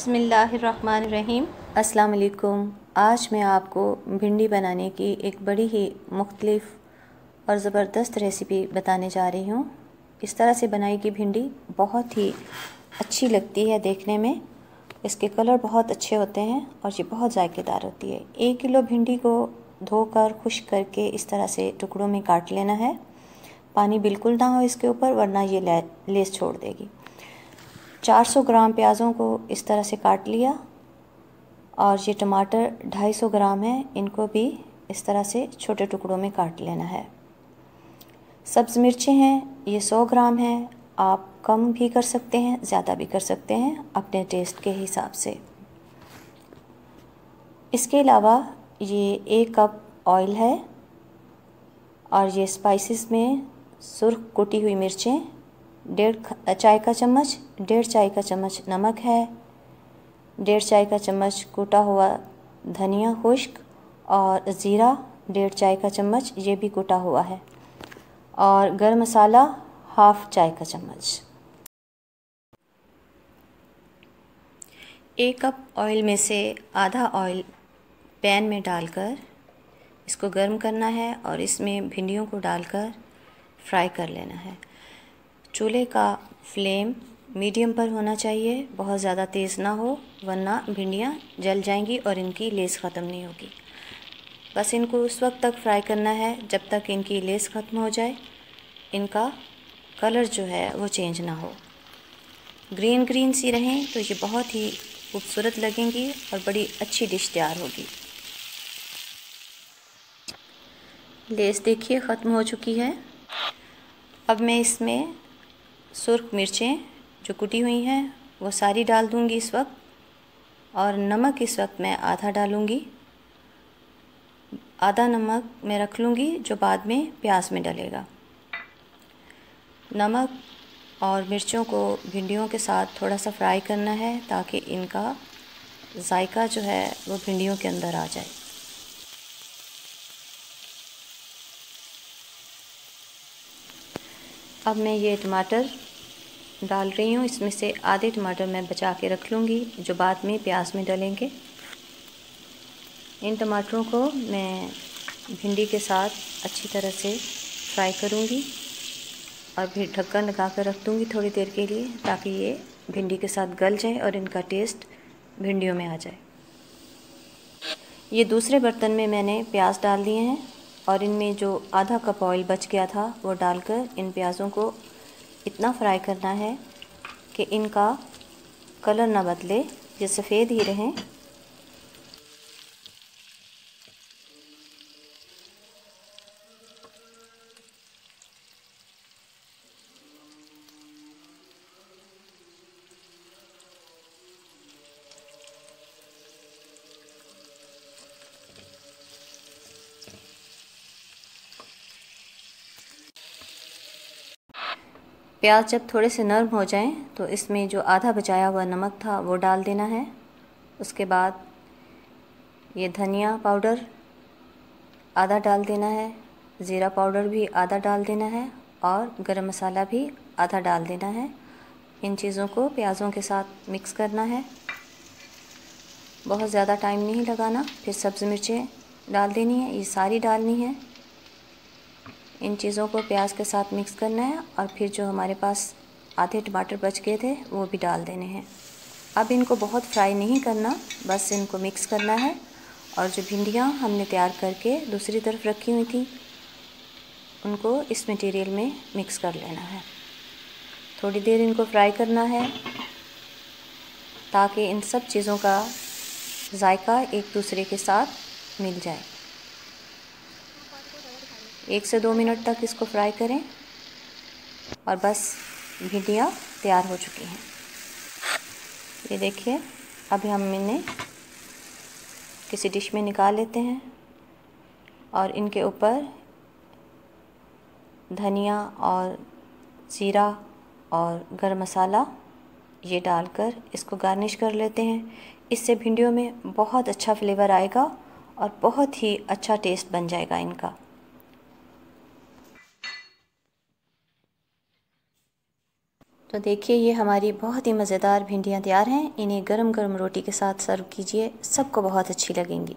बिस्मिल्लाहिर्रहमानिर्रहीम। अस्सलाम वालेकुम। आज मैं आपको भिंडी बनाने की एक बड़ी ही मुख्तलिफ और ज़बरदस्त रेसिपी बताने जा रही हूँ। इस तरह से बनाई गई भिंडी बहुत ही अच्छी लगती है देखने में। इसके कलर बहुत अच्छे होते हैं और ये बहुत जायकेदार होती है। 1 किलो भिंडी को धोकर खुश्क करके इस तरह से टुकड़ों में काट लेना है। पानी बिल्कुल ना हो इसके ऊपर, वरना ये लेस छोड़ देगी। 400 ग्राम प्याज़ों को इस तरह से काट लिया और ये टमाटर 250 ग्राम है, इनको भी इस तरह से छोटे टुकड़ों में काट लेना है। सब्ज़ मिर्चें हैं, ये 100 ग्राम हैं। आप कम भी कर सकते हैं, ज़्यादा भी कर सकते हैं अपने टेस्ट के हिसाब से। इसके अलावा ये 1 कप ऑयल है और ये स्पाइसेस में सुर्ख कुटी हुई मिर्चें, 1.5 चाय का चम्मच, 1.5 चाय का चम्मच नमक है, 1.5 चाय का चम्मच कूटा हुआ धनिया खुश्क और ज़ीरा 1.5 चाय का चम्मच, ये भी कूटा हुआ है, और गरम मसाला 1/2 चाय का चम्मच। 1 कप ऑयल में से आधा ऑयल पैन में डालकर इसको गर्म करना है और इसमें भिंडियों को डालकर फ्राई कर लेना है। चूल्हे का फ्लेम मीडियम पर होना चाहिए, बहुत ज़्यादा तेज़ ना हो, वरना भिंडियाँ जल जाएंगी और इनकी लेस ख़त्म नहीं होगी। बस इनको उस वक्त तक फ्राई करना है जब तक इनकी लेस ख़त्म हो जाए, इनका कलर जो है वो चेंज ना हो। ग्रीन ग्रीन सी रहें तो ये बहुत ही खूबसूरत लगेंगी और बड़ी अच्छी डिश तैयार होगी। लेस देखिए ख़त्म हो चुकी है। अब मैं इसमें सुर्ख मिर्चें जो कुटी हुई हैं वो सारी डाल दूंगी इस वक्त, और नमक इस वक्त मैं आधा डालूंगी। आधा नमक मैं रख लूँगी जो बाद में प्याज में डलेगा। नमक और मिर्चों को भिंडियों के साथ थोड़ा सा फ्राई करना है ताकि इनका जायका जो है वो भिंडियों के अंदर आ जाए। अब मैं ये टमाटर डाल रही हूँ, इसमें से आधे टमाटर मैं बचा के रख लूँगी जो बाद में प्याज में डलेंगे। इन टमाटरों को मैं भिंडी के साथ अच्छी तरह से फ्राई करूँगी और फिर ढक्कन लगा कर रख दूँगी थोड़ी देर के लिए, ताकि ये भिंडी के साथ गल जाए और इनका टेस्ट भिंडियों में आ जाए। ये दूसरे बर्तन में मैंने प्याज डाल दिए हैं और इनमें जो आधा कप ऑयल बच गया था वो डालकर इन प्याज़ों को इतना फ्राई करना है कि इनका कलर ना बदले, ये सफ़ेद ही रहें। प्याज जब थोड़े से नरम हो जाएं तो इसमें जो आधा बचाया हुआ नमक था वो डाल देना है। उसके बाद ये धनिया पाउडर आधा डाल देना है, ज़ीरा पाउडर भी आधा डाल देना है और गरम मसाला भी आधा डाल देना है। इन चीज़ों को प्याज़ों के साथ मिक्स करना है, बहुत ज़्यादा टाइम नहीं लगाना। फिर सब्ज़ मिर्चें डाल देनी है, ये सारी डालनी है। इन चीज़ों को प्याज के साथ मिक्स करना है और फिर जो हमारे पास आधे टमाटर बच गए थे वो भी डाल देने हैं। अब इनको बहुत फ्राई नहीं करना, बस इनको मिक्स करना है और जो भिंडियाँ हमने तैयार करके दूसरी तरफ रखी हुई थी उनको इस मटेरियल में मिक्स कर लेना है। थोड़ी देर इनको फ्राई करना है ताकि इन सब चीज़ों का जायका एक दूसरे के साथ मिल जाए। 1 से 2 मिनट तक इसको फ्राई करें और बस भिंडियाँ तैयार हो चुकी हैं। ये देखिए, अब हम इन्हें किसी डिश में निकाल लेते हैं और इनके ऊपर धनिया और ज़ीरा और गरम मसाला ये डालकर इसको गार्निश कर लेते हैं। इससे भिंडियों में बहुत अच्छा फ्लेवर आएगा और बहुत ही अच्छा टेस्ट बन जाएगा इनका। तो देखिए ये हमारी बहुत ही मज़ेदार भिंडियाँ तैयार हैं। इन्हें गरम गरम रोटी के साथ सर्व कीजिए, सबको बहुत अच्छी लगेंगी।